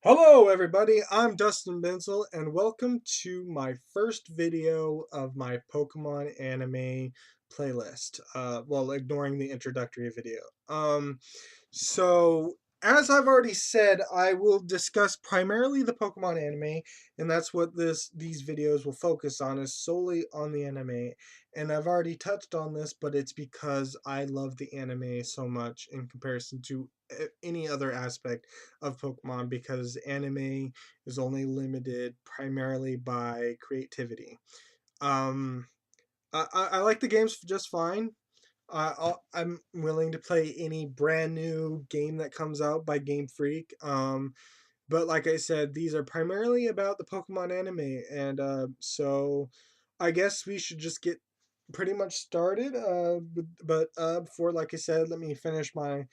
Hello everybody, I'm Dustin Benzel and welcome to my first video of my Pokemon anime playlist. Well, ignoring the introductory video. So as I've already said, I will discuss primarily the Pokemon anime, and that's what these videos will focus on, is solely on the anime. And I've already touched on this, but it's because I love the anime so much in comparison to any other aspect of Pokemon, because anime is only limited primarily by creativity. Um, I like the games just fine. I'm willing to play any brand new game that comes out by Game Freak. But like I said, these are primarily about the Pokemon anime, and so I guess we should just get pretty much started. But before, like I said, let me finish my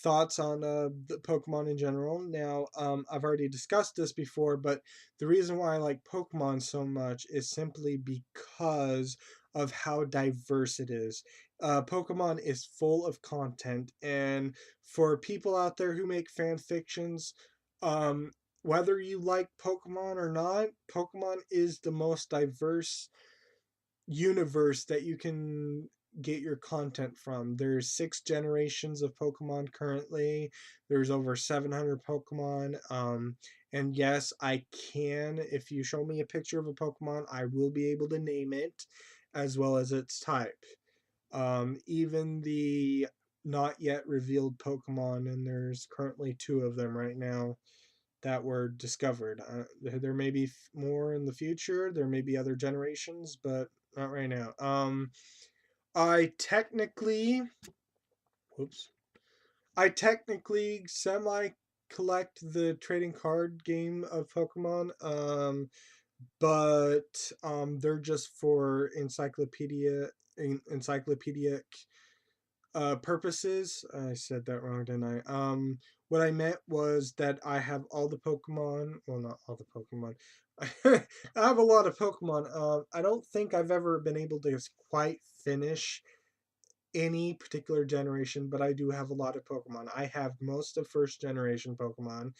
thoughts on the Pokemon in general. Now, I've already discussed this before, but the reason why I like Pokemon so much is simply because of how diverse it is. Pokemon is full of content, and for people out there who make fan fictions, um, whether you like Pokemon or not, Pokemon is the most diverse universe that you can get your content from. There's 6 generations of Pokemon currently. There's over 700 Pokemon. And yes, I can. If you show me a picture of a Pokemon, I will be able to name it as well as its type. Even the not yet revealed Pokemon, and there's currently 2 of them right now that were discovered. There may be more in the future. There may be other generations, but not right now. I technically, whoops, I technically semi collect the trading card game of Pokemon. But they're just for encyclopedic purposes. I said that wrong, didn't I? What I meant was that I have all the Pokemon. Well, not all the Pokemon. I have a lot of Pokemon. I don't think I've ever been able to quite finish any particular generation, but I do have a lot of Pokemon. I have most of first generation Pokemon.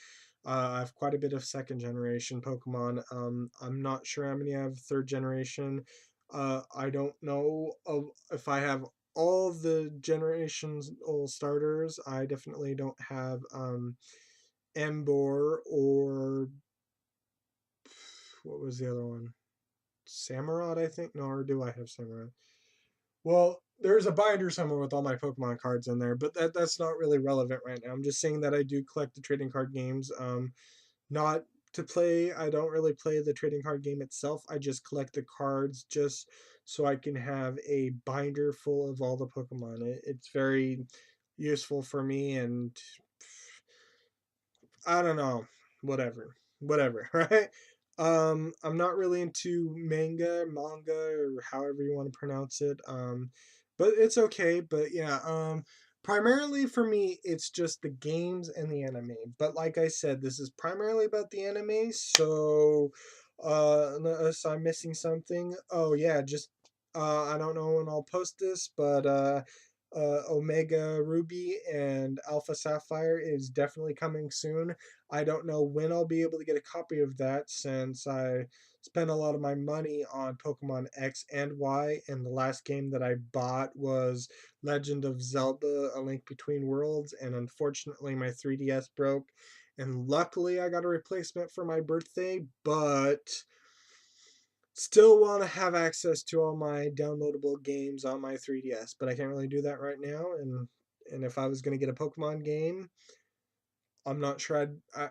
I have quite a bit of second generation Pokemon. I'm not sure how many I have third generation. I don't know if I have all the generations all starters. I definitely don't have Emboar, or what was the other one? Samurott, I think. No, or do I have Samurott? Well, there's a binder somewhere with all my Pokemon cards in there, but that's not really relevant right now. I'm just saying that I do collect the trading card games. Not to play. I don't really play the trading card game itself. I just collect the cards just so I can have a binder full of all the Pokemon. It's very useful for me, and I don't know, whatever, right? I'm not really into manga, or however you want to pronounce it. But it's okay. But yeah, primarily for me, it's just the games and the anime. But like I said, this is primarily about the anime. So, unless I'm missing something, oh yeah, just I don't know when I'll post this, but Omega Ruby and Alpha Sapphire is definitely coming soon. I don't know when I'll be able to get a copy of that, since I spent a lot of my money on Pokemon X and Y, and the last game that I bought was Legend of Zelda: A Link Between Worlds, and unfortunately my 3DS broke, and luckily I got a replacement for my birthday, but still want to have access to all my downloadable games on my 3DS, but I can't really do that right now. And if I was going to get a Pokemon game, I'm not sure I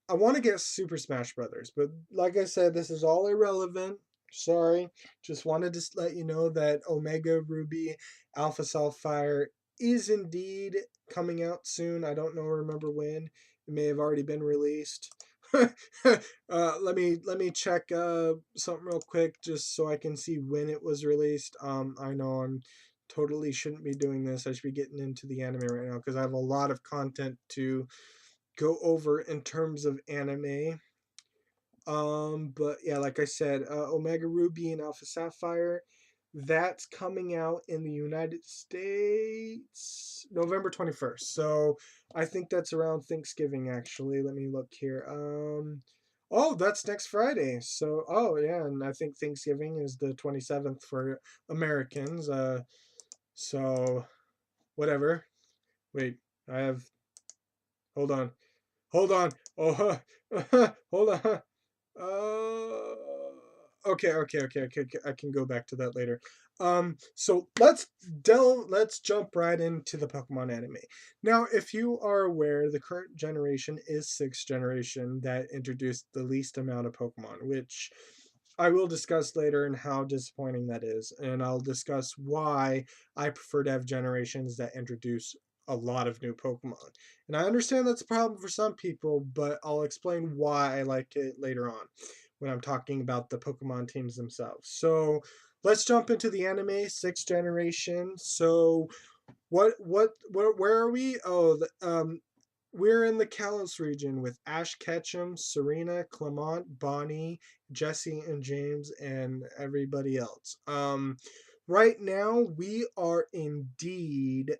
want to get Super Smash Brothers, but like I said, this is all irrelevant. Sorry. Just wanted to let you know that Omega Ruby Alpha Sapphire is indeed coming out soon. I don't know, remember when. It may have already been released. Let me check something real quick, just so I can see when it was released. I know I'm totally shouldn't be doing this. I should be getting into the anime right now because I have a lot of content to go over in terms of anime. But yeah, like I said, Omega Ruby and Alpha Sapphire. That's coming out in the United States November 21st. So I think that's around Thanksgiving actually. Let me look here. Oh, that's next Friday. So oh yeah, and I think Thanksgiving is the 27th for Americans. So whatever. Wait, I have hold on. Hold on. Oh, hold on. Okay. I can go back to that later. So let's jump right into the Pokemon anime. Now, if you are aware, the current generation is sixth generation that introduced the least amount of Pokemon, which I will discuss later and how disappointing that is, and I'll discuss why I prefer to have generations that introduce a lot of new Pokemon. And I understand that's a problem for some people, but I'll explain why I like it later on when I'm talking about the Pokemon teams themselves. So let's jump into the anime, sixth generation. So where are we? We're in the Kalos region with Ash Ketchum, Serena, Clement, Bonnie, Jesse, and James, and everybody else. Right now we are indeed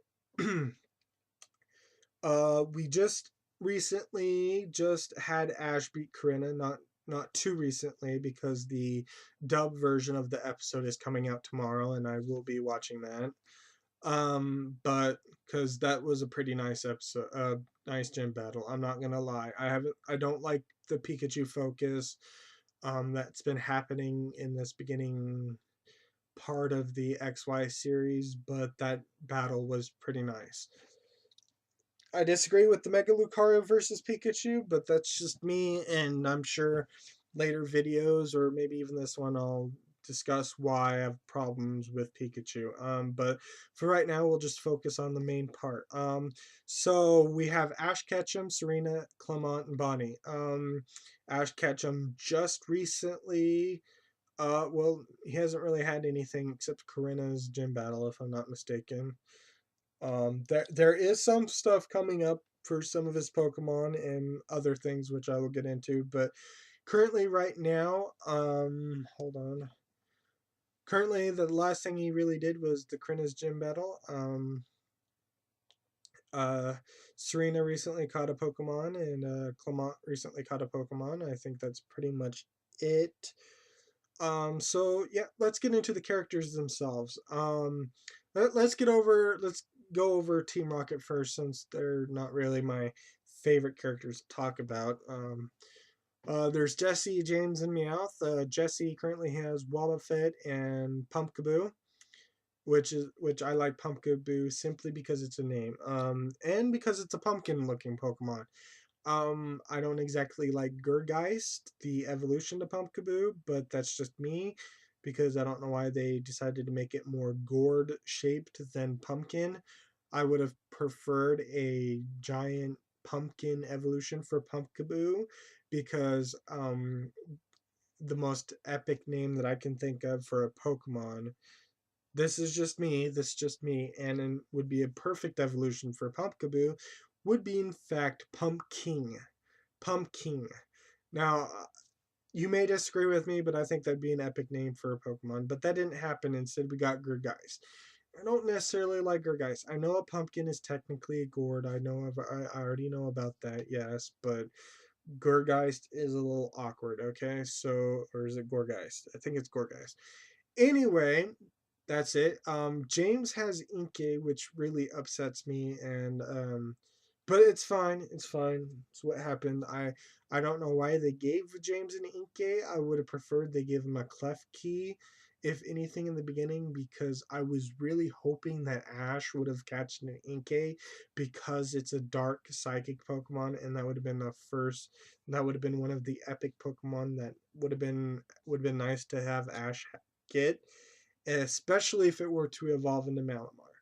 we just recently just had Ash beat Corinna, not too recently because the dub version of the episode is coming out tomorrow, and I will be watching that. But because that was a pretty nice episode, nice gym battle. I'm not gonna lie, I don't like the Pikachu focus, that's been happening in this beginning part of the XY series, but that battle was pretty nice. I disagree with the Mega Lucario versus Pikachu, but that's just me, and I'm sure later videos or maybe even this one I'll discuss why I have problems with Pikachu. But for right now, we'll just focus on the main part. So we have Ash Ketchum, Serena, Clement, and Bonnie. Ash Ketchum just recently. Well, he hasn't really had anything except Corinna's gym battle, if I'm not mistaken. There is some stuff coming up for some of his Pokemon and other things which I will get into, but currently right now, hold on. Currently, the last thing he really did was the Krina's gym battle. Uh, Serena recently caught a Pokemon, and Clement recently caught a Pokemon. I think that's pretty much it. So yeah, let's get into the characters themselves. Let's go over Team Rocket first, since they're not really my favorite characters to talk about. There's Jesse, James, and Meowth. Jesse currently has Wobbuffet and Pumpkaboo, which I like Pumpkaboo simply because it's a name, and because it's a pumpkin-looking Pokemon. I don't exactly like Gurgeist, the evolution to Pumpkaboo, but that's just me because I don't know why they decided to make it more gourd shaped than pumpkin. I would have preferred a giant pumpkin evolution for Pumpkaboo because the most epic name that I can think of for a Pokemon. This is just me, and it would be a perfect evolution for Pumpkaboo, would be in fact Pumpking. Pumpkin. Now, you may disagree with me, but I think that'd be an epic name for a Pokemon. But that didn't happen. Instead, we got Gurgeist. I don't necessarily like Gurgeist. I know a pumpkin is technically a gourd. I already know about that. Yes, but Gurgeist is a little awkward. Okay, so or is it Gorgeist? I think it's Gorgeist. Anyway, that's it. James has Inkay, which really upsets me, and but it's fine. It's fine. It's what happened. I don't know why they gave James an Inkay. I would have preferred they give him a Clef Key, if anything, in the beginning, because I was really hoping that Ash would have catched an Inkay because it's a dark psychic Pokemon, and that would have been the first. That would have been one of the epic Pokemon that would have been nice to have Ash get, especially if it were to evolve into Malamar.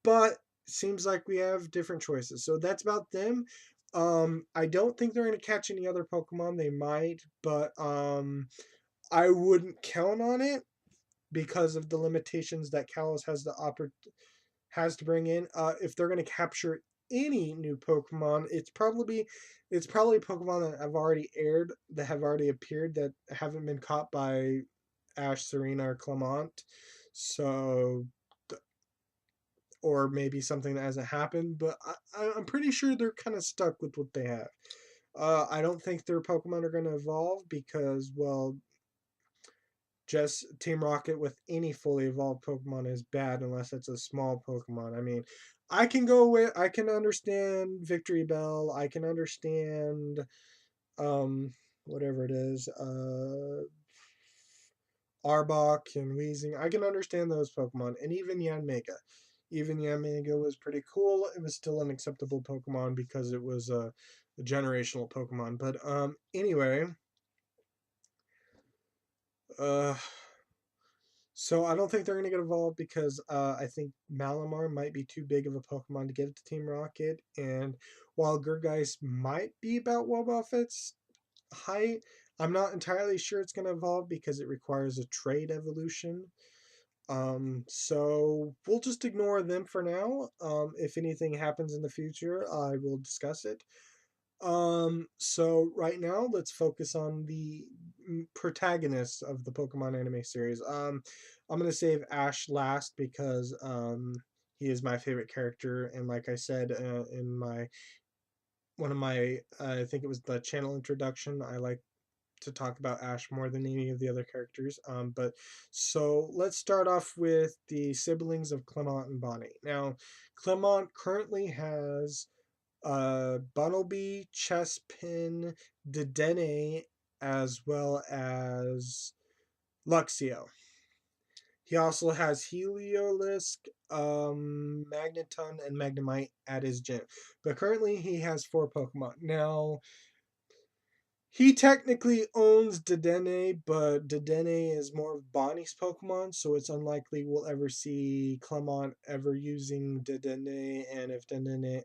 But it seems like we have different choices. So that's about them. I don't think they're going to catch any other Pokemon. They might, but I wouldn't count on it because of the limitations that Kalos has to bring in. If they're going to capture any new Pokemon, it's probably Pokemon that have already aired, that have already appeared, that haven't been caught by Ash, Serena, or Clement. So, or maybe something that hasn't happened, but I'm pretty sure they're kind of stuck with what they have. I don't think their Pokemon are going to evolve because, well, just Team Rocket with any fully evolved Pokemon is bad unless it's a small Pokemon. I mean, I can understand Victory Bell, I can understand um whatever it is, Arbok and Weezing. I can understand those Pokemon, and even Yanmega. Even Yanmega was pretty cool. It was still an acceptable Pokemon because it was a generational Pokemon. But anyway, uh, so I don't think they're gonna get evolved because I think Malamar might be too big of a Pokemon to give to Team Rocket, and while Gurgeist might be about Wobbuffet's height, I'm not entirely sure it's gonna evolve because it requires a trade evolution. So we'll just ignore them for now. If anything happens in the future, I will discuss it. So right now, let's focus on the protagonists of the Pokemon anime series. I'm gonna save Ash last because he is my favorite character, and like I said in my one of my I think it was the channel introduction, I like to talk about Ash more than any of the other characters. But so let's start off with the siblings of Clement and Bonnie. Now, Clement currently has Bunnelby, Chespin, Dedenne, as well as Luxio. He also has Heliolisk, Magneton, and Magnemite at his gym. But currently he has 4 Pokemon. Now, he technically owns Dedenne, but Dedenne is more of Bonnie's Pokemon, so it's unlikely we'll ever see Clement ever using Dedenne. And if Dedenne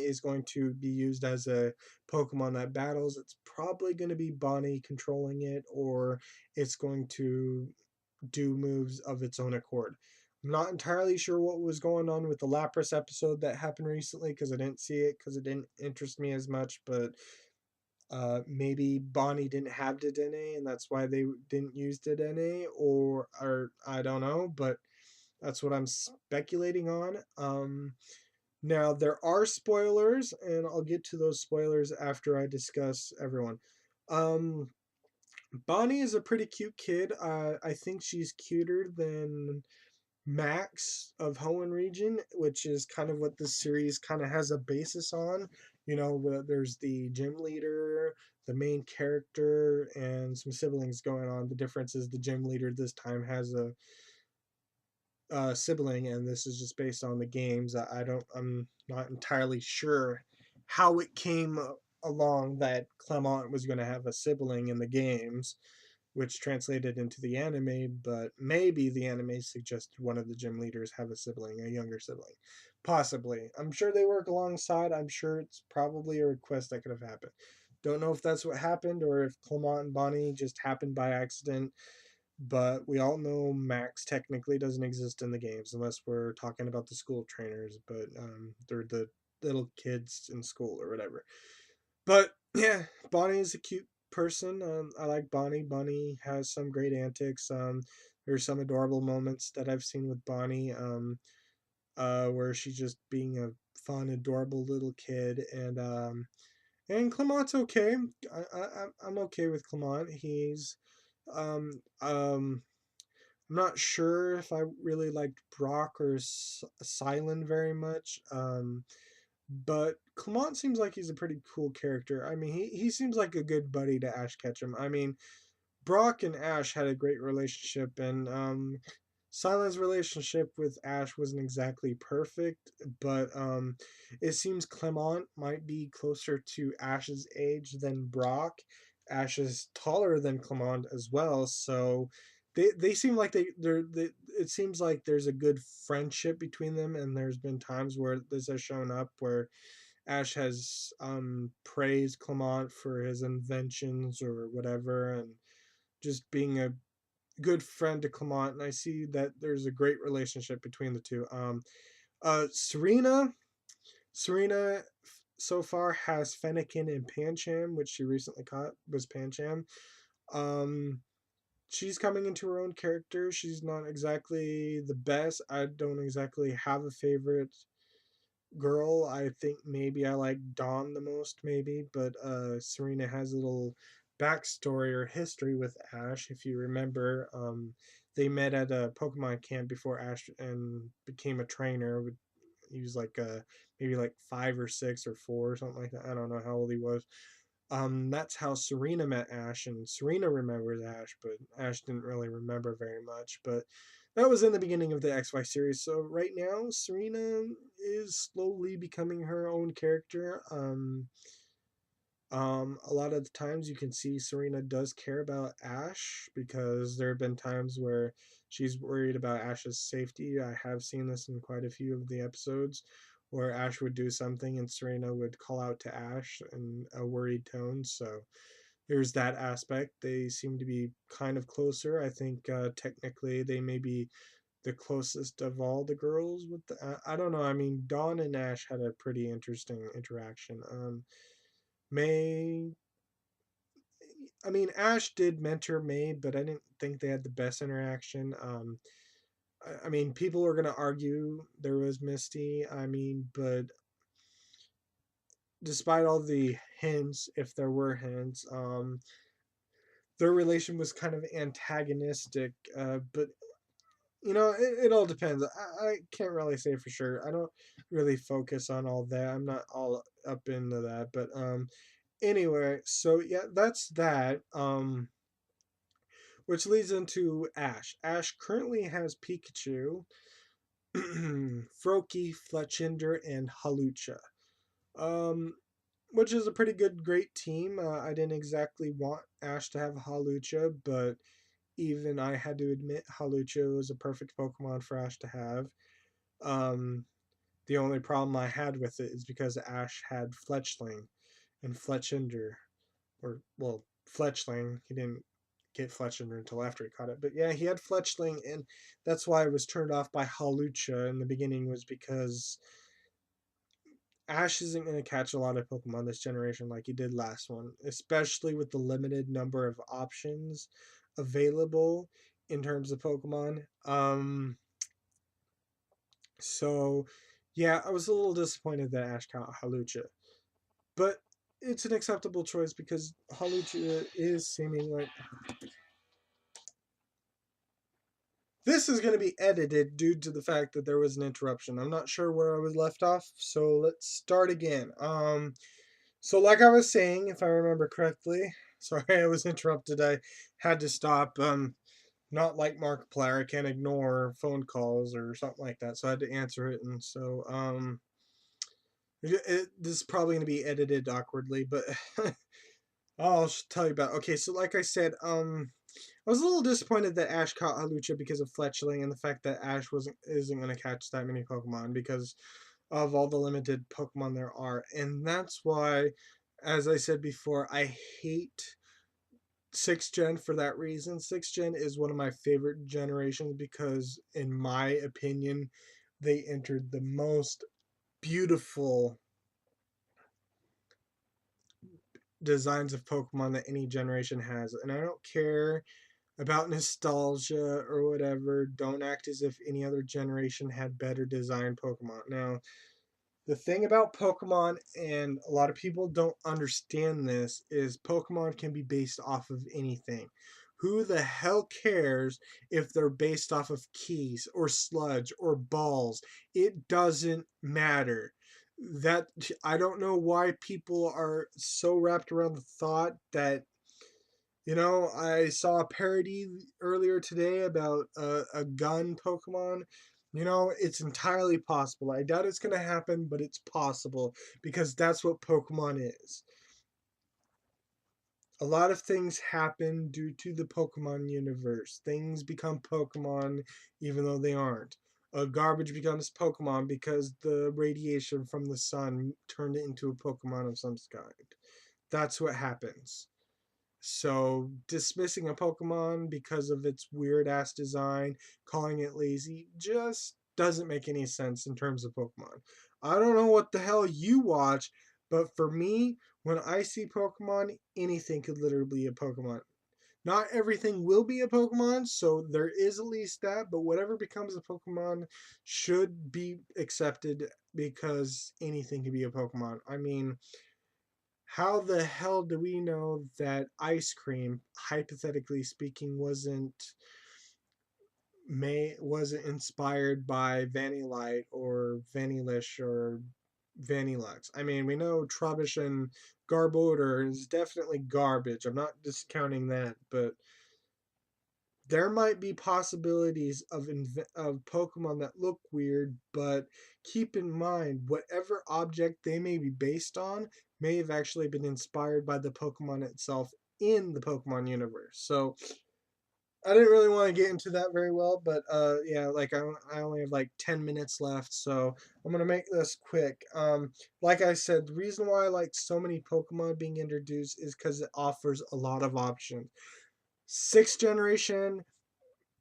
is going to be used as a Pokemon that battles, it's probably going to be Bonnie controlling it, or it's going to do moves of its own accord. I'm not entirely sure what was going on with the Lapras episode that happened recently because I didn't see it because it didn't interest me as much, but maybe Bonnie didn't have Dedenne and that's why they didn't use Dedenne, or I don't know, but that's what I'm speculating on. Now there are spoilers, and I'll get to those spoilers after I discuss everyone. Um, Bonnie is a pretty cute kid. I think she's cuter than Max of Hoenn region, which is kind of what this series kind of has a basis on. You know, there's the gym leader, the main character, and some siblings going on. The difference is the gym leader this time has a sibling, and this is just based on the games. I'm not entirely sure how it came along that Clement was going to have a sibling in the games, which translated into the anime, but maybe the anime suggested one of the gym leaders have a sibling, a younger sibling. Possibly. I'm sure they work alongside. I'm sure it's probably a request that could have happened. Don't know if that's what happened or if Clement and Bonnie just happened by accident, but we all know Max technically doesn't exist in the games unless we're talking about the school trainers, but they're the little kids in school or whatever. But yeah, Bonnie is a cute person. I like Bonnie. Bonnie has some great antics. There's some adorable moments that I've seen with Bonnie, where she's just being a fun, adorable little kid, and Clement's okay. I'm okay with Clement. Um, I'm not sure if I really liked Brock or Silent very much. But Clement seems like he's a pretty cool character. I mean, he seems like a good buddy to Ash Ketchum. I mean, Brock and Ash had a great relationship, and Silent's relationship with Ash wasn't exactly perfect, but it seems Clement might be closer to Ash's age than Brock. Ash is taller than Clement as well, so they seem like they it seems like there's a good friendship between them, and there's been times where this has shown up where Ash has praised Clement for his inventions or whatever, and just being a good friend to Clement, and I see that there's a great relationship between the two. Serena so far has Fennekin and Pancham, which she recently caught was Pancham. Um, she's coming into her own character. She's not exactly the best. I don't exactly have a favorite girl. I think maybe I like Dawn the most, maybe, but Serena has a little backstory or history with Ash. If you remember, they met at a Pokemon camp before Ash and became a trainer. He was like maybe like 5 or 6 or 4 or something like that. I don't know how old he was. That's how Serena met Ash, and Serena remembers Ash, but Ash didn't really remember very much. But that was in the beginning of the XY series. So right now, Serena is slowly becoming her own character. A lot of the times you can see Serena does care about Ash because there have been times where she's worried about Ash's safety. I have seen this in quite a few of the episodes where Ash would do something and Serena would call out to Ash in a worried tone. So there's that aspect. They seem to be kind of closer. I think technically they may be the closest of all the girls with I don't know. I mean, Dawn and Ash had a pretty interesting interaction. May I mean, Ash did mentor May, but I didn't think they had the best interaction. I mean, people are gonna argue there was Misty. I mean, but despite all the hints, if there were hints, their relation was kind of antagonistic. But it all depends. I can't really say for sure. I don't really focus on all that. I'm not all up into that. But anyway, so yeah, that's that. Which leads into Ash. Ash currently has Pikachu, Froakie, Fletchinder, and Halucha. Um, which is a pretty great team. I didn't exactly want Ash to have Halucha, but even I had to admit Halucha was a perfect Pokemon for Ash to have. Um, the only problem I had with it is because Ash had Fletchling and Fletchinder, or well, Fletchling. He didn't get Fletchinder until after he caught it, but yeah, he had Fletchling, and that's why I was turned off by Halucha in the beginning, was because Ash isn't going to catch a lot of Pokemon this generation like he did last one, especially with the limited number of options available in terms of Pokemon. So yeah, I was a little disappointed that Ash caught Halucha, but it's an acceptable choice because Halucha is seeming like this is going to be edited due to the fact that there was an interruption. I'm not sure where I was left off, so let's start again. So like I was saying, if I remember correctly, sorry I was interrupted. I had to stop. Not like Markiplier, I can't ignore phone calls or something like that, so I had to answer it, and so this is probably going to be edited awkwardly, but I'll tell you about. Okay, so like I said, I was a little disappointed that Ash caught Halucha because of Fletchling and the fact that Ash isn't going to catch that many Pokemon because of all the limited Pokemon there are. And that's why, as I said before, I hate 6th gen for that reason. 6th gen is one of my favorite generations because, in my opinion, they entered the most beautiful designs of Pokemon that any generation has. And I don't care about nostalgia or whatever. Don't act as if any other generation had better designed Pokemon. Now, the thing about Pokemon, and a lot of people don't understand this, is Pokemon can be based off of anything. Who the hell cares if they're based off of keys or sludge or balls? It doesn't matter. That I don't know why people are so wrapped around the thought that I saw a parody earlier today about a gun Pokemon. It's entirely possible. I doubt it's going to happen, but it's possible because that's what Pokemon is. A lot of things happen due to the Pokemon universe. Things become Pokemon even though they aren't. Garbage becomes Pokemon because the radiation from the sun turned it into a Pokemon of some kind. That's what happens. So dismissing a Pokemon because of its weird ass design, calling it lazy, just doesn't make any sense in terms of Pokemon. I don't know what the hell you watch, but for me, when I see Pokemon, anything could literally be a Pokemon. Not everything will be a Pokemon, so there is at least that, but whatever becomes a Pokemon should be accepted because anything can be a Pokemon. I mean, how the hell do we know that ice cream, hypothetically speaking, wasn't inspired by Vanillite or Vanillish or Vanillux? I mean, we know Trubbish and Garbodor is definitely garbage. I'm not discounting that, but there might be possibilities of Pokemon that look weird, but keep in mind whatever object they may be based on may have actually been inspired by the Pokemon itself in the Pokemon universe. So I didn't really want to get into that very well, but yeah, like I only have like 10 minutes left, so I'm gonna make this quick. Like I said, the reason why I like so many Pokemon being introduced is because it offers a lot of options. Sixth generation,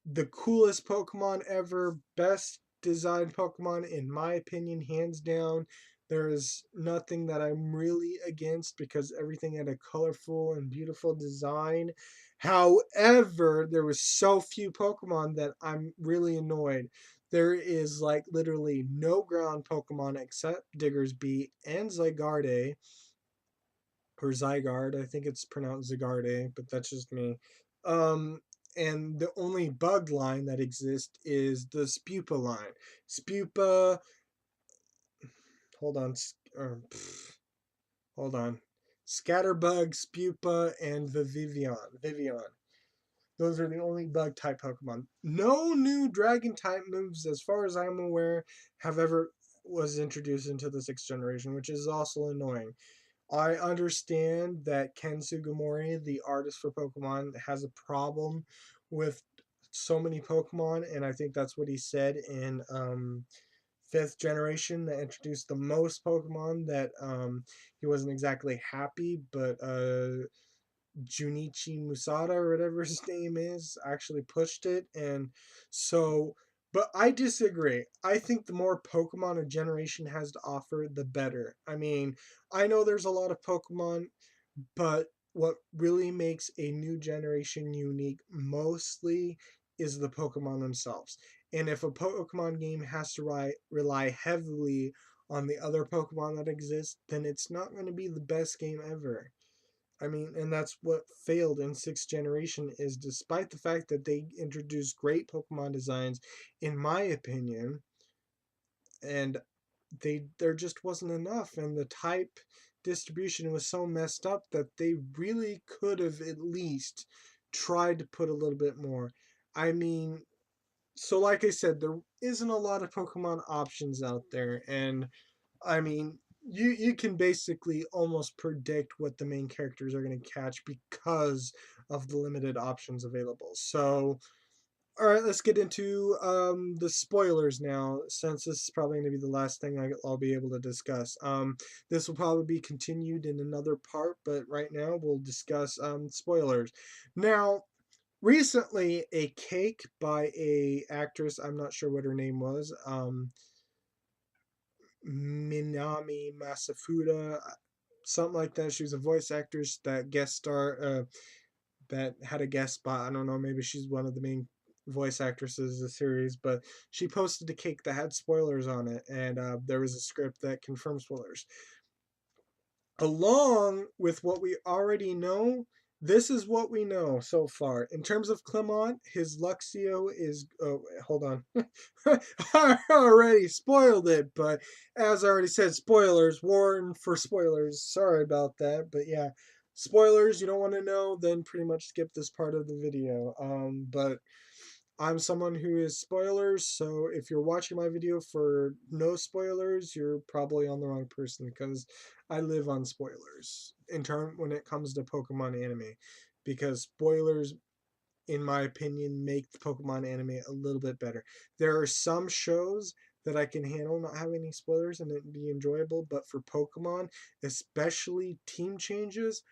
the coolest Pokemon ever, best designed Pokemon in my opinion, hands down. There's nothing that I'm really against because everything had a colorful and beautiful design. However, there was so few Pokemon that I'm really annoyed. There is like literally no ground Pokemon except Diggersby and Zygarde, or Zygarde. I think it's pronounced Zygarde, but that's just me. Um, and the only bug line that exists is the Spupa line. Spupa, hold on, hold on. Scatterbug, Spupa, and the Vivian. Those are the only bug type Pokemon. No new dragon type moves, as far as I'm aware, have ever was introduced into the sixth generation, which is also annoying. I understand that Ken Sugimori, the artist for Pokemon, has a problem with so many Pokemon, and I think that's what he said in fifth generation that introduced the most Pokemon that he wasn't exactly happy, but Junichi Musada or whatever his name is actually pushed it, and so. But I disagree. I think the more Pokemon a generation has to offer, the better. I mean, I know there's a lot of Pokemon, but what really makes a new generation unique mostly is the Pokemon themselves. And if a Pokemon game has to rely heavily on the other Pokemon that exist, then it's not going to be the best game ever. I mean, and that's what failed in sixth generation is despite the fact that they introduced great Pokemon designs, in my opinion, and there just wasn't enough, and the type distribution was so messed up that they really could have at least tried to put a little bit more. I mean, so like I said, there isn't a lot of Pokemon options out there, and I mean, you can basically almost predict what the main characters are going to catch because of the limited options available. So, all right, let's get into the spoilers now, since this is probably going to be the last thing I'll be able to discuss. This will probably be continued in another part, but right now we'll discuss spoilers. Now, recently, a cake by a actress, I'm not sure what her name was, Minami Masafuda, something like that. She was a voice actress that guest star, that had a guest spot. I don't know, maybe she's one of the main voice actresses of the series, but she posted a cake that had spoilers on it, and there was a script that confirmed spoilers. Along with what we already know, this is what we know so far. In terms of Clement, his Luxio is. Oh, hold on. I already spoiled it, but as I already said, spoilers. Warn for spoilers. Sorry about that, but yeah. Spoilers, you don't want to know, then pretty much skip this part of the video. But I'm someone who is spoilers, so if you're watching my video for no spoilers, you're probably on the wrong person because I live on spoilers in term when it comes to Pokemon anime, because spoilers, in my opinion, make the Pokemon anime a little bit better. There are some shows that I can handle not having any spoilers and it be enjoyable, but for Pokemon, especially team changes,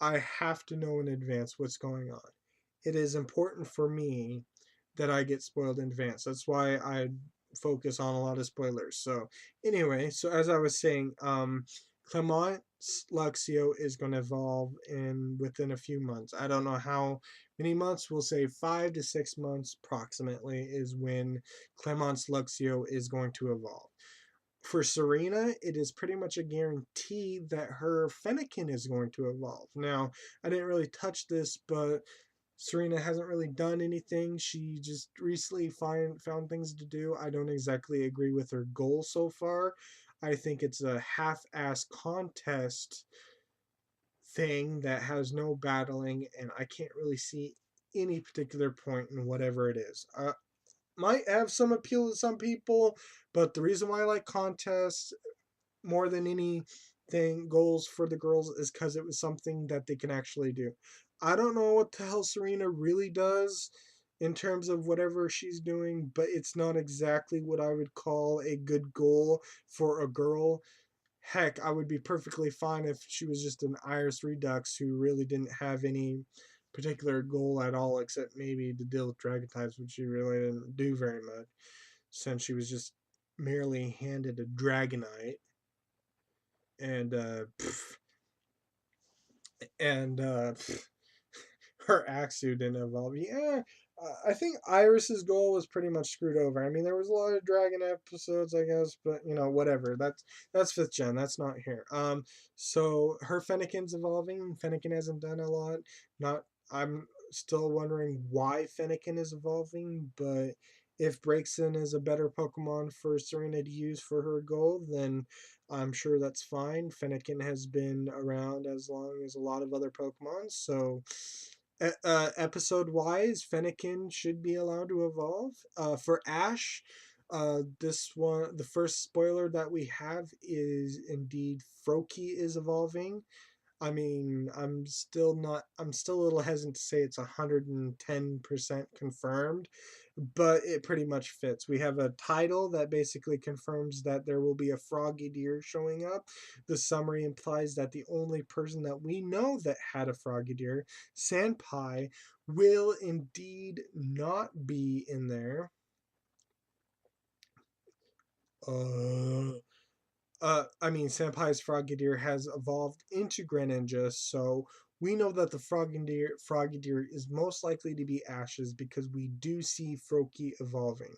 I have to know in advance what's going on. It is important for me that I get spoiled in advance. That's why I focus on a lot of spoilers. So anyway, so as I was saying, Clement Luxio is going to evolve in within a few months. I don't know how many months. We'll say 5 to 6 months approximately is when Clement's Luxio is going to evolve. For Serena, it is pretty much a guarantee that her Fennekin is going to evolve. Now, I didn't really touch this, but Serena hasn't really done anything. She just recently found things to do. I don't exactly agree with her goal so far. I think it's a half-ass contest thing that has no battling, and I can't really see any particular point in whatever it is. Might have some appeal to some people, but the reason why I like contests more than anything, goals for the girls, is because it was something that they can actually do. I don't know what the hell Serena really does in terms of whatever she's doing, but it's not exactly what I would call a good goal for a girl. Heck, I would be perfectly fine if she was just an Iris Redux who really didn't have any particular goal at all, except maybe to deal with dragon types, which she really didn't do very much, since she was just merely handed a Dragonite and and her Axew didn't evolve. Yeah, I think Iris's goal was pretty much screwed over. I mean, there was a lot of Dragon episodes, I guess, but whatever. That's fifth gen. That's not here. So her Fennekin's evolving. Fennekin hasn't done a lot. Not. I'm still wondering why Fennekin is evolving, but if Braixen is a better Pokemon for Serena to use for her goal, then I'm sure that's fine. Fennekin has been around as long as a lot of other Pokemon, so episode wise, Fennekin should be allowed to evolve. For Ash, this one, the first spoiler that we have is indeed Froakie is evolving. I mean, I'm still a little hesitant to say it's 110% confirmed, but it pretty much fits. We have a title that basically confirms that there will be a froggy deer showing up. The summary implies that the only person that we know that had a froggy deer, Sandpie, will indeed not be in there. Uh, I mean, Senpai's Frogadier has evolved into Greninja, so we know that the Frogadier is most likely to be Ash's because we do see Froakie evolving.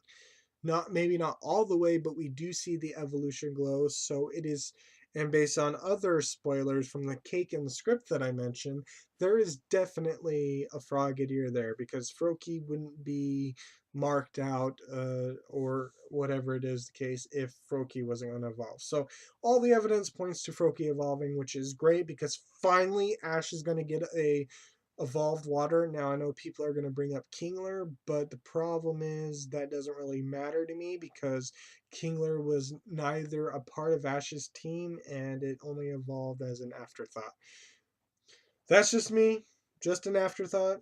Not maybe not all the way, but we do see the evolution glow. So it is, and based on other spoilers from the cake and the script that I mentioned, there is definitely a Frogadier there because Froakie wouldn't be marked out or whatever it is the case if Froakie wasn't going to evolve. So all the evidence points to Froakie evolving, which is great because finally Ash is going to get a evolved water. Now I know people are going to bring up Kingler, but the problem is that doesn't really matter to me because Kingler was neither a part of Ash's team and it only evolved as an afterthought. That's just me, just an afterthought.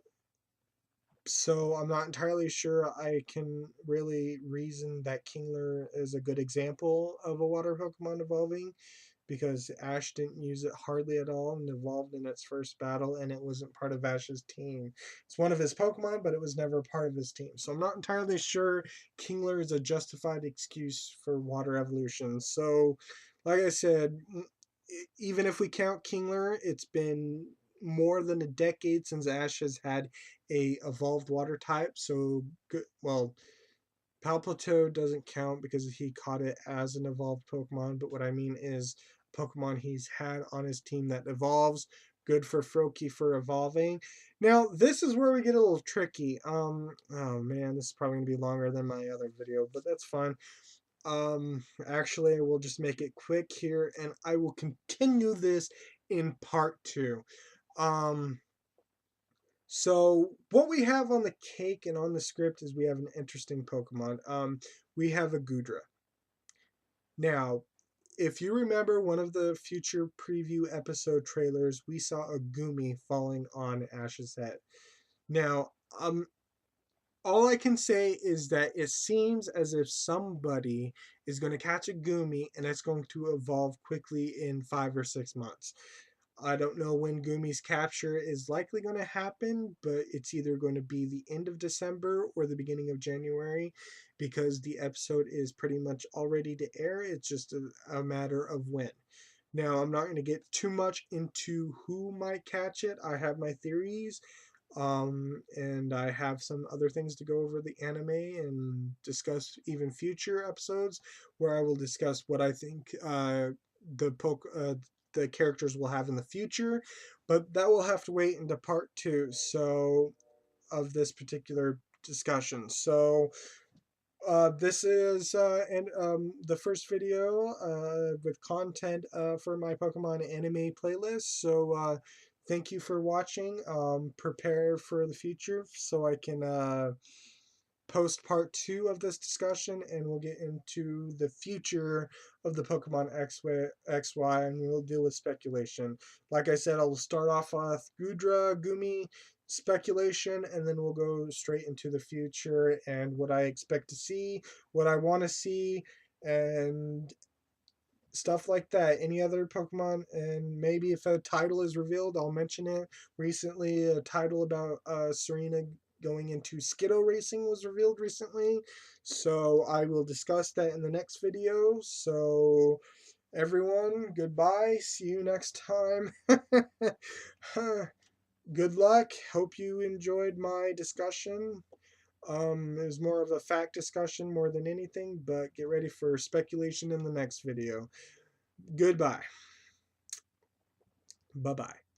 So I'm not entirely sure I can really reason that Kingler is a good example of a water Pokemon evolving because Ash didn't use it hardly at all and evolved in its first battle, and it wasn't part of Ash's team. It's one of his Pokemon, but it was never part of his team. So I'm not entirely sure Kingler is a justified excuse for water evolution. So, like I said, even if we count Kingler, it's been more than a decade since Ash has had a evolved water type. So, good, well, Palpitoad doesn't count because he caught it as an evolved Pokemon, but what I mean is Pokemon he's had on his team that evolves. Good for Froakie for evolving. Now, this is where we get a little tricky. Oh man, this is probably gonna be longer than my other video, but that's fine. Actually, I will just make it quick here, and I will continue this in part two. Um, so what we have on the cake and on the script is we have an interesting Pokemon. We have a Gudra. Now, if you remember one of the future preview episode trailers, we saw a Gumi falling on Ash's head. Now, all I can say is that it seems as if somebody is going to catch a Gumi and it's going to evolve quickly in 5 or 6 months. I don't know when Gumi's capture is likely going to happen, but it's either going to be the end of December or the beginning of January because the episode is pretty much all ready to air. It's just a matter of when. Now, I'm not going to get too much into who might catch it. I have my theories, and I have some other things to go over the anime and discuss even future episodes where I will discuss what I think the poke the characters will have in the future. But that will have to wait into part two. So of this particular discussion. So this is and the first video with content for my Pokemon anime playlist. So thank you for watching. Prepare for the future so I can post part two of this discussion, and we'll get into the future of the Pokemon XY, and we'll deal with speculation. Like I said, I'll start off with Gudra, Gumi speculation, and then we'll go straight into the future and what I expect to see, what I want to see, and stuff like that. Any other Pokemon, and maybe if a title is revealed, I'll mention it. Recently, a title about Serena going into Skiddo racing was revealed recently, so I will discuss that in the next video. So, everyone, goodbye. See you next time. Good luck. Hope you enjoyed my discussion. It was more of a fact discussion more than anything, but get ready for speculation in the next video. Goodbye. Bye bye.